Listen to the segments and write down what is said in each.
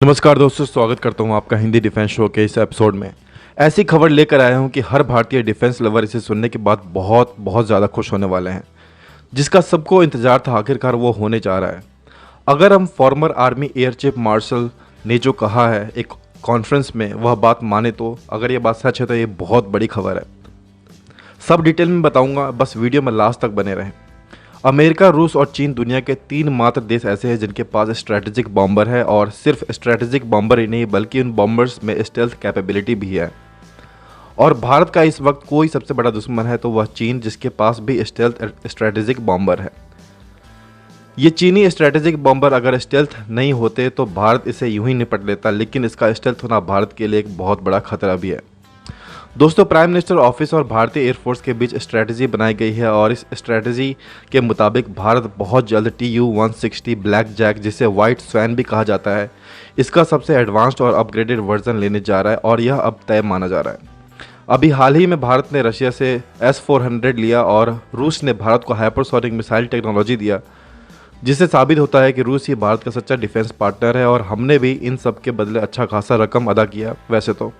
नमस्कार दोस्तों, स्वागत करता हूं आपका हिंदी डिफेंस शो के इस एपिसोड में। ऐसी खबर लेकर आया हूं कि हर भारतीय डिफेंस लवर इसे सुनने के बाद बहुत बहुत ज़्यादा खुश होने वाले हैं, जिसका सबको इंतज़ार था। आखिरकार वो होने जा रहा है। अगर हम farmer army air chief marshal ने जो कहा है एक कॉन्फ्रेंस में, वह बात माने तो, अगर ये बात सच है तो ये बहुत बड़ी खबर है। सब डिटेल में बताऊँगा, बस वीडियो में लास्ट तक बने रहें। अमेरिका, रूस और चीन दुनिया के तीन मात्र देश ऐसे हैं जिनके पास स्ट्रैटेजिक बॉम्बर है, और सिर्फ स्ट्रैटेजिक बॉम्बर ही नहीं बल्कि उन बॉम्बर्स में स्टेल्थ कैपेबिलिटी भी है। और भारत का इस वक्त कोई सबसे बड़ा दुश्मन है तो वह चीन, जिसके पास भी स्टेल्थ स्ट्रैटेजिक बॉम्बर है। ये चीनी स्ट्रैटेजिक बॉम्बर अगर स्टेल्थ नहीं होते तो भारत इसे यूं ही निपट लेता, लेकिन इसका स्टेल्थ होना भारत के लिए एक बहुत बड़ा खतरा भी है। दोस्तों, प्राइम मिनिस्टर ऑफिस और भारतीय एयरफोर्स के बीच स्ट्रैटेजी बनाई गई है, और इस स्ट्रैटेजी के मुताबिक भारत बहुत जल्द TU-160 ब्लैक जैक, जिसे वाइट स्वैन भी कहा जाता है, इसका सबसे एडवांस्ड और अपग्रेडेड वर्जन लेने जा रहा है, और यह अब तय माना जा रहा है। अभी हाल ही में भारत ने रशिया से S-400 लिया और रूस ने भारत को हाइपरसोनिक मिसाइल टेक्नोलॉजी दिया, जिससे साबित होता है कि रूस ही भारत का सच्चा डिफेंस पार्टनर है, और हमने भी इन सब के बदले अच्छा खासा रकम अदा किया वैसे तो।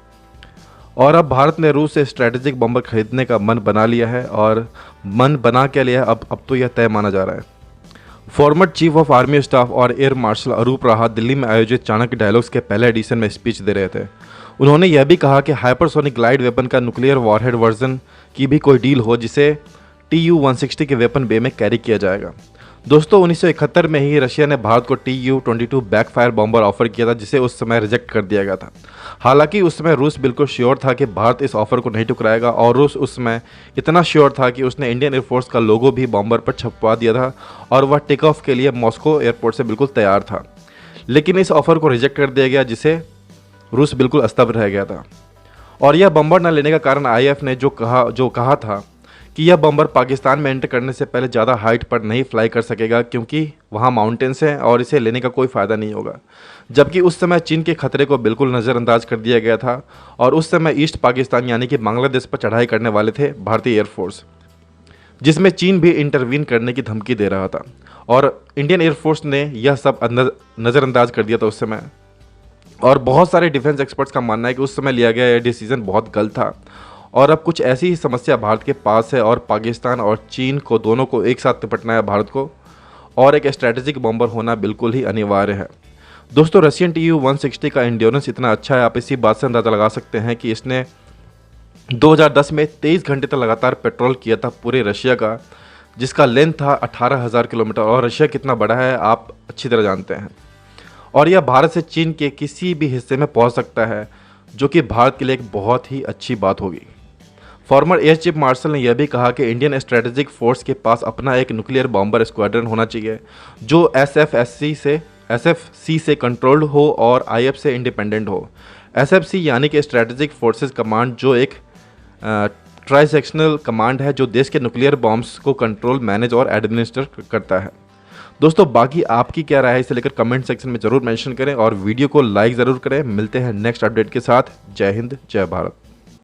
और अब भारत ने रूस से स्ट्रैटेजिक बॉम्बर खरीदने का मन बना लिया है, और मन बना क्या लिया, अब तो यह तय माना जा रहा है। Former chief of army staff और एयर मार्शल अरूप राहत दिल्ली में आयोजित चाणक्य डायलॉग्स के पहले एडिशन में स्पीच दे रहे थे। उन्होंने यह भी कहा कि हाइपरसोनिक ग्लाइड वेपन का न्यूक्लियर वॉरहेड वर्जन की भी कोई डील हो, जिसे TU-160 के वेपन बे में कैरी किया जाएगा। दोस्तों, 1971 में ही रशिया ने भारत को TU-22 बैकफायर बॉम्बर ऑफर किया था, जिसे उस समय रिजेक्ट कर दिया गया था। हालांकि उस समय रूस बिल्कुल श्योर था कि भारत इस ऑफर को नहीं ठुकराएगा, और रूस उस समय इतना श्योर था कि उसने इंडियन एयरफोर्स का लोगो भी बॉम्बर पर छपवा दिया था, और वह टेक ऑफ के लिए मॉस्को एयरपोर्ट से बिल्कुल तैयार था। लेकिन इस ऑफर को रिजेक्ट कर दिया गया, जिसे रूस बिल्कुल अस्तव्यस्त रह गया था। और यह बॉम्बर न लेने का कारण IAF ने जो कहा था कि यह बॉम्बर पाकिस्तान में एंटर करने से पहले ज़्यादा हाइट पर नहीं फ्लाई कर सकेगा, क्योंकि वहाँ माउंटेन्स हैं और इसे लेने का कोई फ़ायदा नहीं होगा। जबकि उस समय चीन के खतरे को बिल्कुल नज़रअंदाज कर दिया गया था, और उस समय ईस्ट पाकिस्तान यानी कि बांग्लादेश पर चढ़ाई करने वाले थे भारतीय एयरफोर्स, जिसमें चीन भी इंटरवीन करने की धमकी दे रहा था, और इंडियन एयरफोर्स ने यह सब नज़रअंदाज कर दिया था उस समय। और बहुत सारे डिफेंस एक्सपर्ट्स का मानना है कि उस समय लिया गया यह डिसीजन बहुत गलत था, और अब कुछ ऐसी ही समस्या भारत के पास है, और पाकिस्तान और चीन को दोनों को एक साथ निपटना है भारत को, और एक स्ट्रैटेजिक बॉम्बर होना बिल्कुल ही अनिवार्य है। दोस्तों, रशियन TU-160 का एंड्योरेंस इतना अच्छा है, आप इसी बात से अंदाज़ा लगा सकते हैं कि इसने 2010 में 23 घंटे तक लगातार पेट्रोल किया था पूरे रशिया का, जिसका लेंथ था 18,000 किलोमीटर, और रशिया कितना बड़ा है आप अच्छी तरह जानते हैं। और यह भारत से चीन के किसी भी हिस्से में पहुँच सकता है, जो कि भारत के लिए एक बहुत ही अच्छी बात होगी। फॉर्मर एयर चीफ मार्शल ने यह भी कहा कि इंडियन स्ट्रैटेजिक फोर्स के पास अपना एक न्यूक्लियर बॉम्बर स्क्वाड्रन होना चाहिए, जो SFC से कंट्रोल्ड हो और IF से इंडिपेंडेंट हो। SFC यानी कि स्ट्रैटेजिक फोर्सेस कमांड, जो एक ट्राई-सेक्शनल कमांड है जो देश के न्यूक्लियर बॉम्ब्स को कंट्रोल, मैनेज और एडमिनिस्टर करता है। दोस्तों, बाकी आपकी क्या राय है इसे लेकर कमेंट सेक्शन में ज़रूर मेंशन करें, और वीडियो को लाइक ज़रूर करें। मिलते हैं नेक्स्ट अपडेट के साथ। जय हिंद, जय भारत।